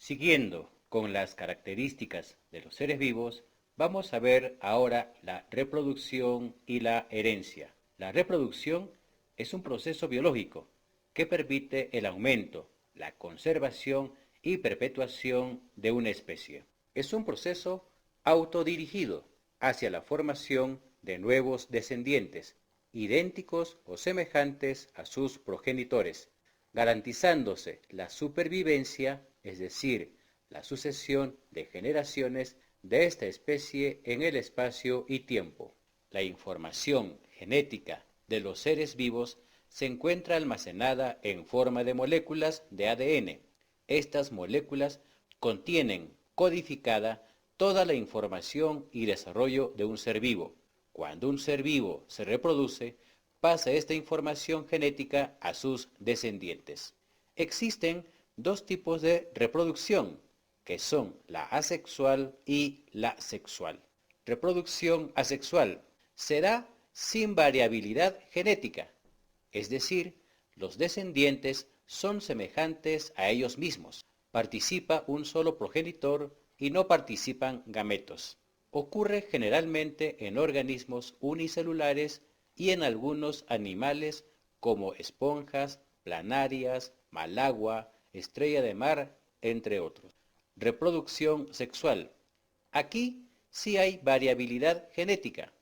Siguiendo con las características de los seres vivos, vamos a ver ahora la reproducción y la herencia. La reproducción es un proceso biológico que permite el aumento, la conservación y perpetuación de una especie. Es un proceso autodirigido hacia la formación de nuevos descendientes, idénticos o semejantes a sus progenitores, garantizándose la supervivencia, es decir, la sucesión de generaciones de esta especie en el espacio y tiempo. La información genética de los seres vivos se encuentra almacenada en forma de moléculas de ADN. Estas moléculas contienen codificada toda la información y desarrollo de un ser vivo. Cuando un ser vivo se reproduce, pasa esta información genética a sus descendientes. Existen dos tipos de reproducción, que son la asexual y la sexual. Reproducción asexual se da sin variabilidad genética, es decir, los descendientes son semejantes a ellos mismos. Participa un solo progenitor y no participan gametos. Ocurre generalmente en organismos unicelulares y en algunos animales como esponjas, planarias, malagua, estrella de mar, entre otros. Reproducción sexual. Aquí sí hay variabilidad genética.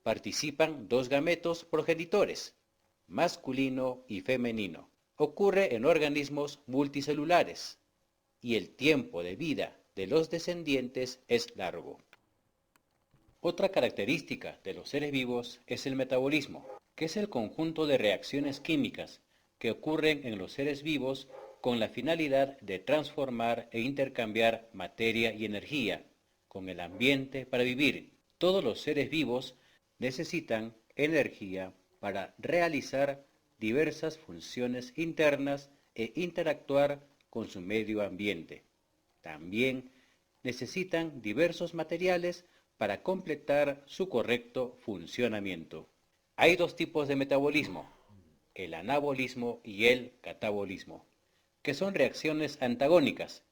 Participan dos gametos progenitores, masculino y femenino. Ocurre en organismos multicelulares y el tiempo de vida de los descendientes es largo. Otra característica de los seres vivos es el metabolismo, que es el conjunto de reacciones químicas que ocurren en los seres vivos con la finalidad de transformar e intercambiar materia y energía con el ambiente para vivir. Todos los seres vivos necesitan energía para realizar diversas funciones internas e interactuar con su medio ambiente. También necesitan diversos materiales para completar su correcto funcionamiento. Hay dos tipos de metabolismo, el anabolismo y el catabolismo, que son reacciones antagónicas,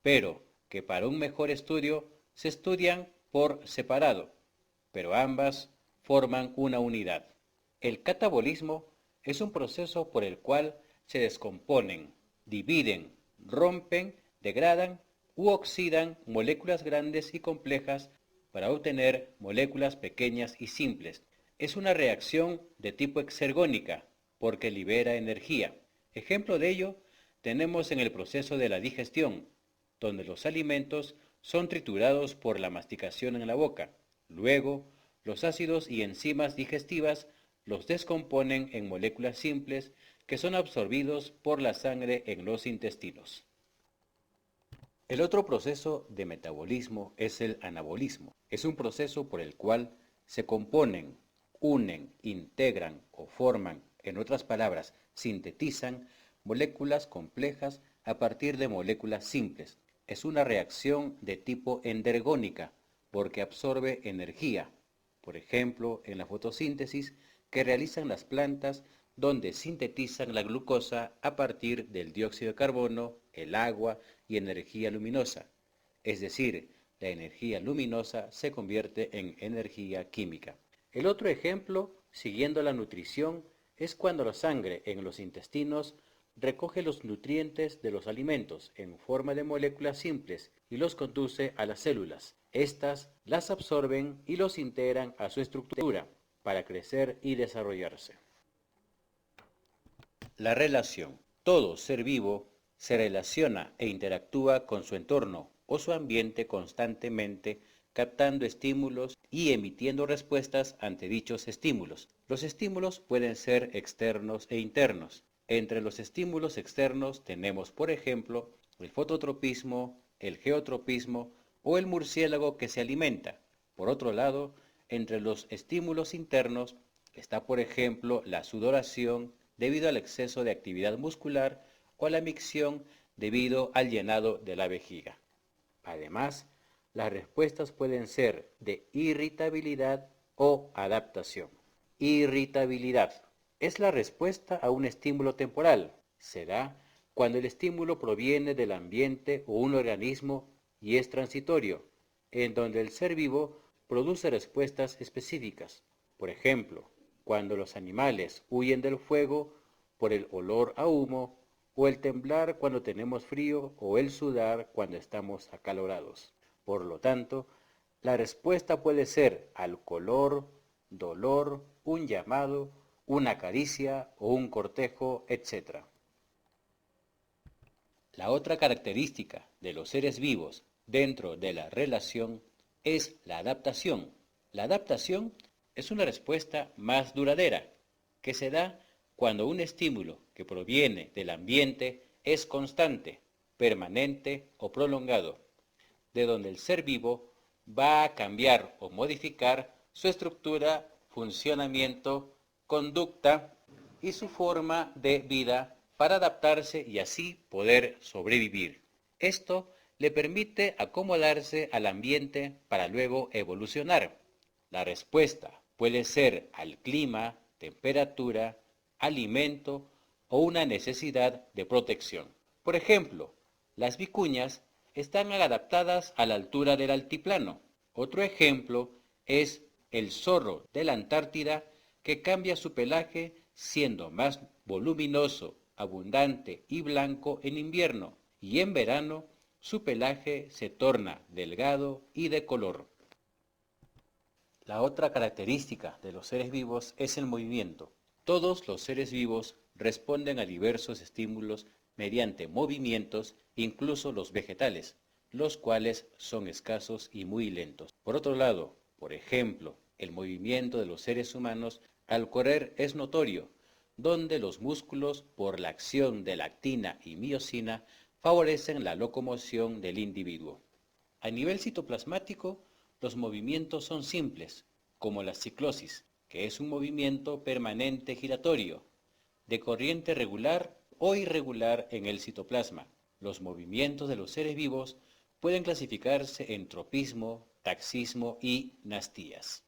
pero que para un mejor estudio se estudian por separado, pero ambas forman una unidad. El catabolismo es un proceso por el cual se descomponen, dividen, rompen, degradan u oxidan moléculas grandes y complejas para obtener moléculas pequeñas y simples. Es una reacción de tipo exergónica porque libera energía. Ejemplo de ello tenemos en el proceso de la digestión, donde los alimentos son triturados por la masticación en la boca. Luego, los ácidos y enzimas digestivas los descomponen en moléculas simples que son absorbidos por la sangre en los intestinos. El otro proceso de metabolismo es el anabolismo. Es un proceso por el cual se componen, unen, integran o forman, en otras palabras, sintetizan moléculas complejas a partir de moléculas simples. Es una reacción de tipo endergónica porque absorbe energía, por ejemplo, en la fotosíntesis que realizan las plantas donde sintetizan la glucosa a partir del dióxido de carbono, el agua y energía luminosa. Es decir, la energía luminosa se convierte en energía química. El otro ejemplo, siguiendo la nutrición, es cuando la sangre en los intestinos recoge los nutrientes de los alimentos en forma de moléculas simples y los conduce a las células. Estas las absorben y los integran a su estructura para crecer y desarrollarse. La relación. Todo ser vivo se relaciona e interactúa con su entorno o su ambiente constantemente, captando estímulos y emitiendo respuestas ante dichos estímulos. Los estímulos pueden ser externos e internos. Entre los estímulos externos tenemos, por ejemplo, el fototropismo, el geotropismo o el murciélago que se alimenta. Por otro lado, entre los estímulos internos está, por ejemplo, la sudoración debido al exceso de actividad muscular o la micción debido al llenado de la vejiga. Además, las respuestas pueden ser de irritabilidad o adaptación. Irritabilidad es la respuesta a un estímulo temporal. Se da cuando el estímulo proviene del ambiente o un organismo y es transitorio, en donde el ser vivo produce respuestas específicas. Por ejemplo, cuando los animales huyen del fuego por el olor a humo, o el temblar cuando tenemos frío, o el sudar cuando estamos acalorados. Por lo tanto, la respuesta puede ser al color, dolor, un llamado, una caricia o un cortejo, etc. La otra característica de los seres vivos dentro de la relación es la adaptación. La adaptación es una respuesta más duradera, que se da cuando un estímulo que proviene del ambiente es constante, permanente o prolongado, de donde el ser vivo va a cambiar o modificar su estructura, funcionamiento, conducta y su forma de vida para adaptarse y así poder sobrevivir. Esto le permite acomodarse al ambiente para luego evolucionar. La respuesta puede ser al clima, temperatura, alimento o una necesidad de protección. Por ejemplo, las vicuñas están adaptadas a la altura del altiplano. Otro ejemplo es el zorro de la Antártida, que cambia su pelaje siendo más voluminoso, abundante y blanco en invierno, y en verano su pelaje se torna delgado y de color. La otra característica de los seres vivos es el movimiento. Todos los seres vivos responden a diversos estímulos mediante movimientos, incluso los vegetales, los cuales son escasos y muy lentos. Por otro lado, por ejemplo, el movimiento de los seres humanos al correr es notorio, donde los músculos, por la acción de la actina y miosina, favorecen la locomoción del individuo. A nivel citoplasmático, los movimientos son simples, como la ciclosis, que es un movimiento permanente giratorio, de corriente regular o irregular en el citoplasma. Los movimientos de los seres vivos pueden clasificarse en tropismo, taxismo y nastías.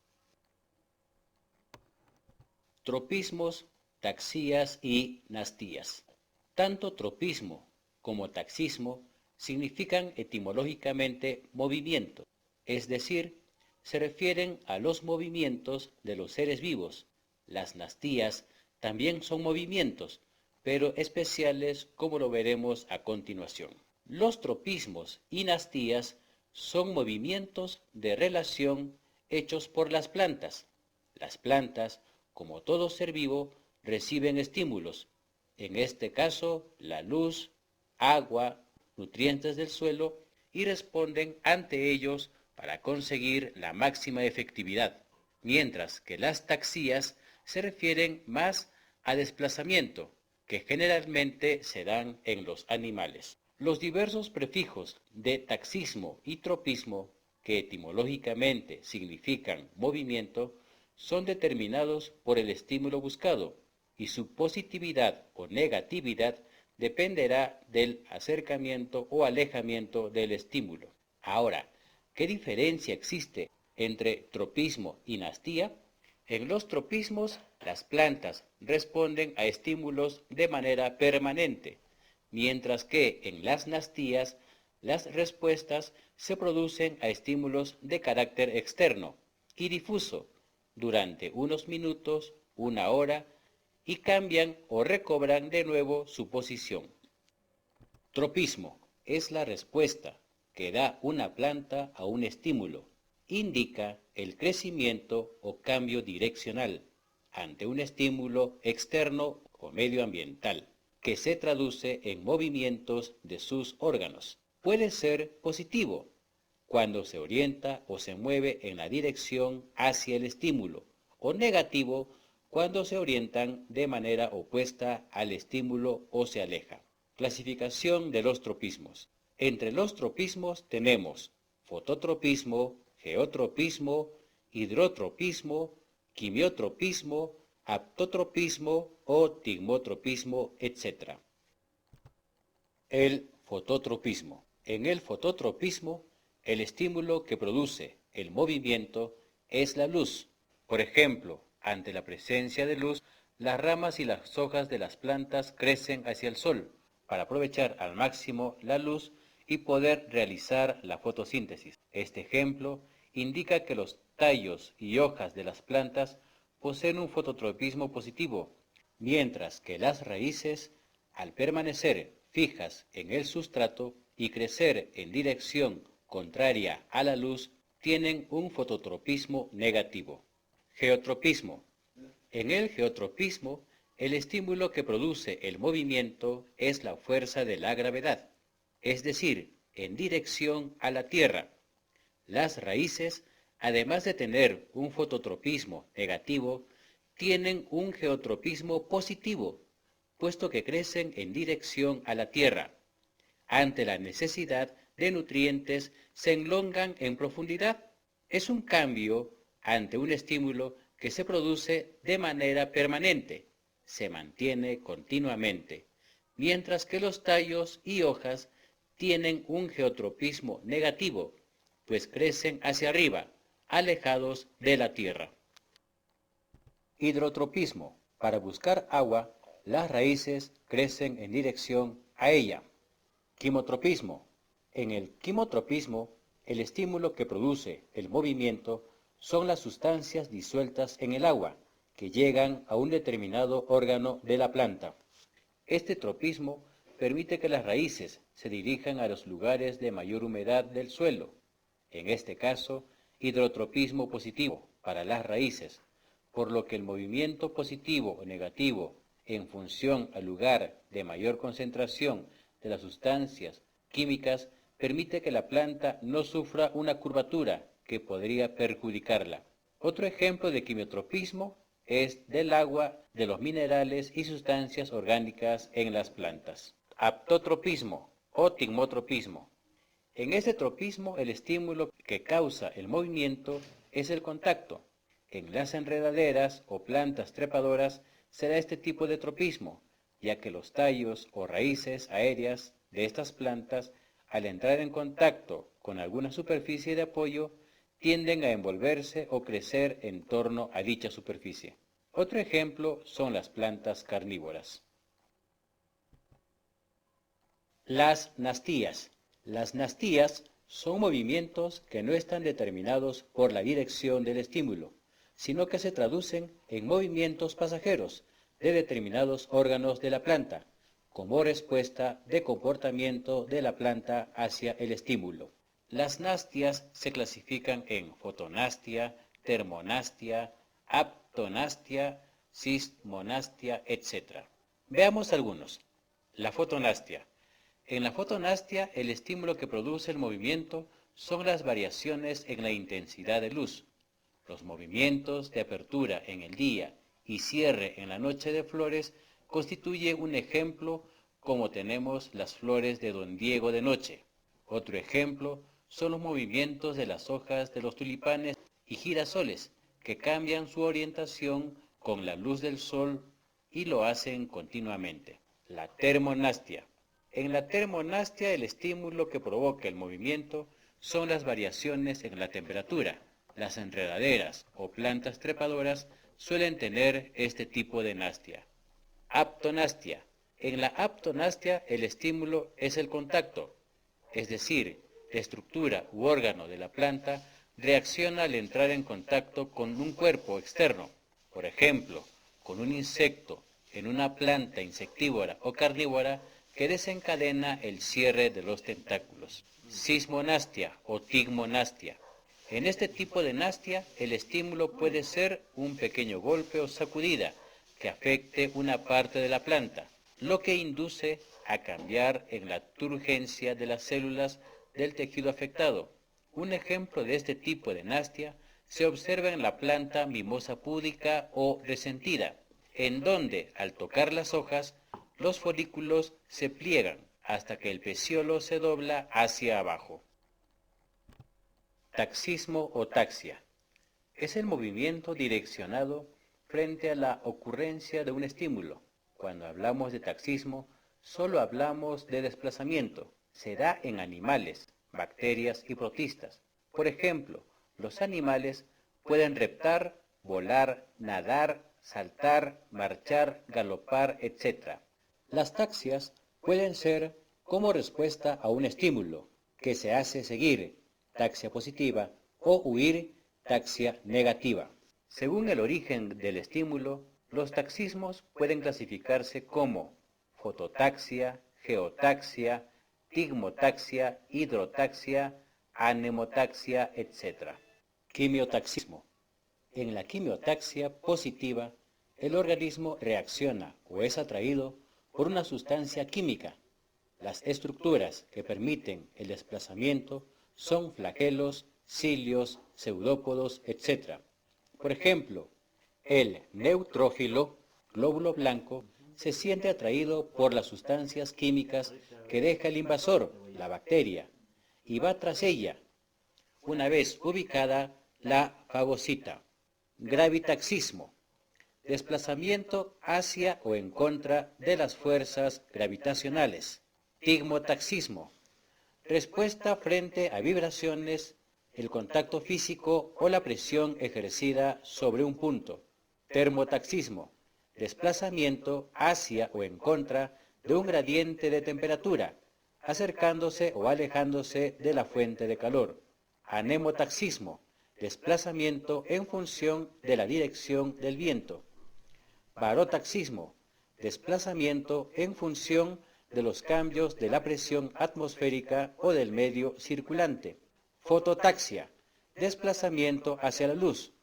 Tropismos, taxías y nastías. Tanto tropismo como taxismo significan etimológicamente movimiento, es decir, se refieren a los movimientos de los seres vivos. Las nastías también son movimientos, pero especiales, como lo veremos a continuación. Los tropismos y nastías son movimientos de relación hechos por las plantas. Las plantas, como todo ser vivo, reciben estímulos, en este caso la luz, agua, nutrientes del suelo, y responden ante ellos para conseguir la máxima efectividad, mientras que las taxías se refieren más a desplazamiento, que generalmente se dan en los animales. Los diversos prefijos de taxismo y tropismo, que etimológicamente significan movimiento, son determinados por el estímulo buscado, y su positividad o negatividad dependerá del acercamiento o alejamiento del estímulo. Ahora, ¿qué diferencia existe entre tropismo y nastía? En los tropismos, las plantas responden a estímulos de manera permanente, mientras que en las nastías, las respuestas se producen a estímulos de carácter externo y difuso durante unos minutos, una hora, y cambian o recobran de nuevo su posición. Tropismo es la respuesta que da una planta a un estímulo. Indica el crecimiento o cambio direccional ante un estímulo externo o medioambiental, que se traduce en movimientos de sus órganos. Puede ser positivo cuando se orienta o se mueve en la dirección hacia el estímulo, o negativo cuando se orientan de manera opuesta al estímulo o se aleja. Clasificación de los tropismos. Entre los tropismos tenemos fototropismo, geotropismo, hidrotropismo, quimiotropismo, aptotropismo o tigmotropismo, etc. El fototropismo. En el fototropismo, el estímulo que produce el movimiento es la luz. Por ejemplo, ante la presencia de luz, las ramas y las hojas de las plantas crecen hacia el sol. para aprovechar al máximo la luz y poder realizar la fotosíntesis. Este ejemplo indica que los tallos y hojas de las plantas poseen un fototropismo positivo, mientras que las raíces, al permanecer fijas en el sustrato y crecer en dirección contraria a la luz, tienen un fototropismo negativo. Geotropismo. En el geotropismo, el estímulo que produce el movimiento es la fuerza de la gravedad, es decir, en dirección a la Tierra. Las raíces, además de tener un fototropismo negativo, tienen un geotropismo positivo, puesto que crecen en dirección a la Tierra. Ante la necesidad de nutrientes, se enlongan en profundidad. Es un cambio ante un estímulo que se produce de manera permanente, se mantiene continuamente, mientras que los tallos y hojas tienen un geotropismo negativo, pues crecen hacia arriba, alejados de la tierra. Hidrotropismo. Para buscar agua, las raíces crecen en dirección a ella. Quimotropismo. En el quimotropismo, el estímulo que produce el movimiento son las sustancias disueltas en el agua, que llegan a un determinado órgano de la planta. Este tropismo permite que las raíces se dirijan a los lugares de mayor humedad del suelo, en este caso, hidrotropismo positivo para las raíces, por lo que el movimiento positivo o negativo en función al lugar de mayor concentración de las sustancias químicas permite que la planta no sufra una curvatura que podría perjudicarla. Otro ejemplo de quimiotropismo es del agua, de los minerales y sustancias orgánicas en las plantas. Aptotropismo o tigmotropismo. En este tropismo, el estímulo que causa el movimiento es el contacto. En las enredaderas o plantas trepadoras se da este tipo de tropismo, ya que los tallos o raíces aéreas de estas plantas, al entrar en contacto con alguna superficie de apoyo, tienden a envolverse o crecer en torno a dicha superficie. Otro ejemplo son las plantas carnívoras. Las nastías. Las nastías son movimientos que no están determinados por la dirección del estímulo, sino que se traducen en movimientos pasajeros de determinados órganos de la planta, como respuesta de comportamiento de la planta hacia el estímulo. Las nastias se clasifican en fotonastia, termonastia, aptonastia, sismonastia, etc. Veamos algunos. La fotonastia. En la fotonastia, el estímulo que produce el movimiento son las variaciones en la intensidad de luz. Los movimientos de apertura en el día y cierre en la noche de flores constituye un ejemplo, como tenemos las flores de Don Diego de noche. Otro ejemplo son los movimientos de las hojas de los tulipanes y girasoles, que cambian su orientación con la luz del sol y lo hacen continuamente. La termonastia. En la termonastia, el estímulo que provoca el movimiento son las variaciones en la temperatura. Las enredaderas o plantas trepadoras suelen tener este tipo de nastia. Aptonastia. En la aptonastia, el estímulo es el contacto, es decir, la estructura u órgano de la planta reacciona al entrar en contacto con un cuerpo externo, por ejemplo, con un insecto en una planta insectívora o carnívora que desencadena el cierre de los tentáculos. Sismonastia o tigmonastia. En este tipo de nastia, el estímulo puede ser un pequeño golpe o sacudida que afecte una parte de la planta, lo que induce a cambiar en la turgencia de las células del tejido afectado. Un ejemplo de este tipo de nastia se observa en la planta mimosa púdica o resentida, en donde, al tocar las hojas, los folículos se pliegan hasta que el peciolo se dobla hacia abajo. Taxismo o taxia. Es el movimiento direccionado frente a la ocurrencia de un estímulo. Cuando hablamos de taxismo, solo hablamos de desplazamiento. Se da en animales, bacterias y protistas. Por ejemplo, los animales pueden reptar, volar, nadar, saltar, marchar, galopar, etc. Las taxias Pueden ser como respuesta a un estímulo, que se hace seguir, taxia positiva, o huir, taxia negativa. Según el origen del estímulo, los taxismos pueden clasificarse como fototaxia, geotaxia, tigmotaxia, hidrotaxia, anemotaxia, etc. Quimiotaxismo. En la quimiotaxia positiva, el organismo reacciona o es atraído por una sustancia química. Las estructuras que permiten el desplazamiento son flagelos, cilios, pseudópodos, etc. Por ejemplo, el neutrófilo, glóbulo blanco, se siente atraído por las sustancias químicas que deja el invasor, la bacteria, y va tras ella, una vez ubicada la fagocita. Gravitaxismo. Desplazamiento hacia o en contra de las fuerzas gravitacionales. Tigmotaxismo. Respuesta frente a vibraciones, el contacto físico o la presión ejercida sobre un punto. Termotaxismo. Desplazamiento hacia o en contra de un gradiente de temperatura, acercándose o alejándose de la fuente de calor. Anemotaxismo. Desplazamiento en función de la dirección del viento. Barotaxismo. Desplazamiento en función de los cambios de la presión atmosférica o del medio circulante. Fototaxia. Desplazamiento hacia la luz,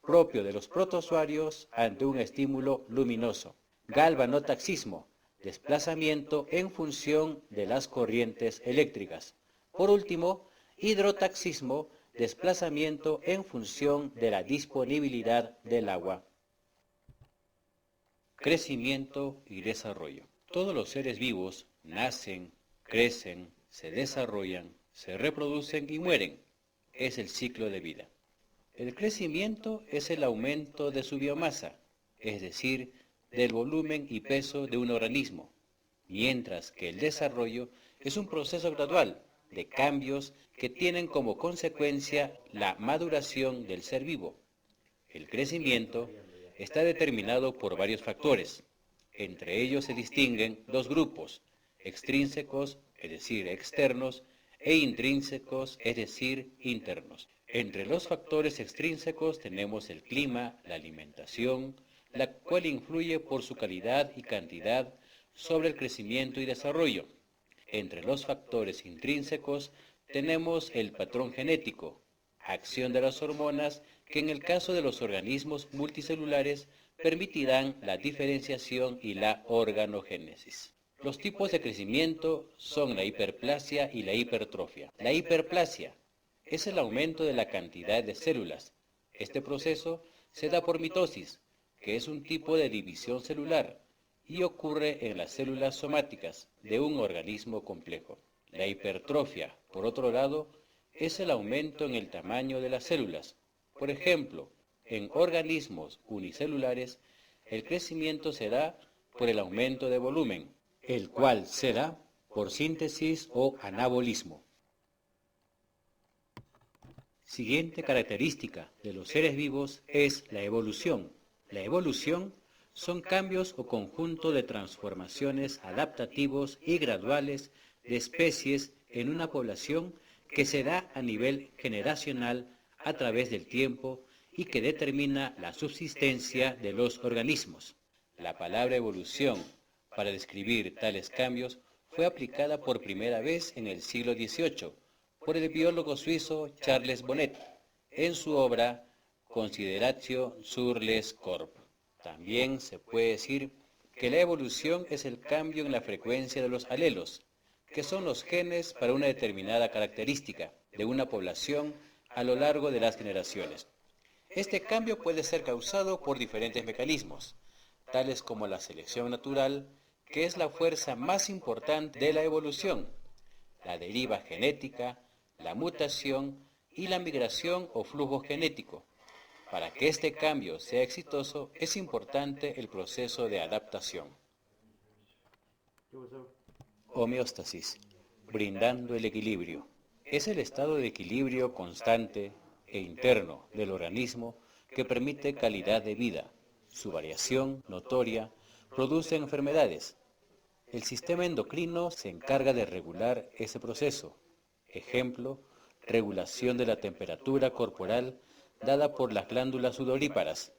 propio de los protozoarios ante un estímulo luminoso. Galvanotaxismo. Desplazamiento en función de las corrientes eléctricas. Por último, hidrotaxismo. Desplazamiento en función de la disponibilidad del agua. Crecimiento y desarrollo. Todos los seres vivos nacen, crecen, se desarrollan, se reproducen y mueren. Es el ciclo de vida. El crecimiento es el aumento de su biomasa, es decir, del volumen y peso de un organismo, mientras que el desarrollo es un proceso gradual de cambios que tienen como consecuencia la maduración del ser vivo. El crecimiento está determinado por varios factores. Entre ellos se distinguen dos grupos, extrínsecos, es decir, externos, e intrínsecos, es decir, internos. Entre los factores extrínsecos tenemos el clima, la alimentación, la cual influye por su calidad y cantidad sobre el crecimiento y desarrollo. Entre los factores intrínsecos tenemos el patrón genético, acción de las hormonas que en el caso de los organismos multicelulares permitirán la diferenciación y la organogénesis. Los tipos de crecimiento son la hiperplasia y la hipertrofia. La hiperplasia es el aumento de la cantidad de células. Este proceso se da por mitosis, que es un tipo de división celular, y ocurre en las células somáticas de un organismo complejo. La hipertrofia, por otro lado, es el aumento en el tamaño de las células. Por ejemplo, en organismos unicelulares, el crecimiento se da por el aumento de volumen, el cual se da por síntesis o anabolismo. Siguiente característica de los seres vivos es la evolución. La evolución son cambios o conjunto de transformaciones adaptativos y graduales de especies en una población que se da a nivel generacional a través del tiempo y que determina la subsistencia de los organismos. La palabra evolución para describir tales cambios fue aplicada por primera vez en el siglo XVIII por el biólogo suizo Charles Bonnet en su obra Consideratio sur les corps. También se puede decir que la evolución es el cambio en la frecuencia de los alelos, que son los genes para una determinada característica de una población a lo largo de las generaciones. Este cambio puede ser causado por diferentes mecanismos, tales como la selección natural, que es la fuerza más importante de la evolución, la deriva genética, la mutación y la migración o flujo genético. Para que este cambio sea exitoso, es importante el proceso de adaptación. Homeostasis, brindando el equilibrio. Es el estado de equilibrio constante e interno del organismo que permite calidad de vida. Su variación notoria produce enfermedades. El sistema endocrino se encarga de regular ese proceso. Ejemplo, regulación de la temperatura corporal dada por las glándulas sudoríparas,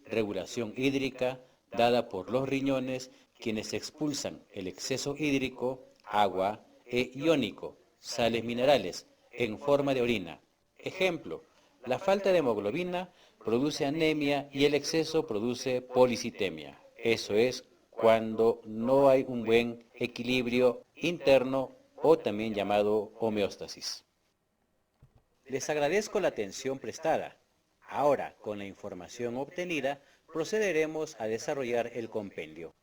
regulación hídrica dada por los riñones, quienes expulsan el exceso hídrico, agua e iónico, sales minerales, en forma de orina. Ejemplo, la falta de hemoglobina produce anemia y el exceso produce policitemia. Eso es cuando no hay un buen equilibrio interno o también llamado homeostasis. Les agradezco la atención prestada. Ahora, con la información obtenida, procederemos a desarrollar el compendio.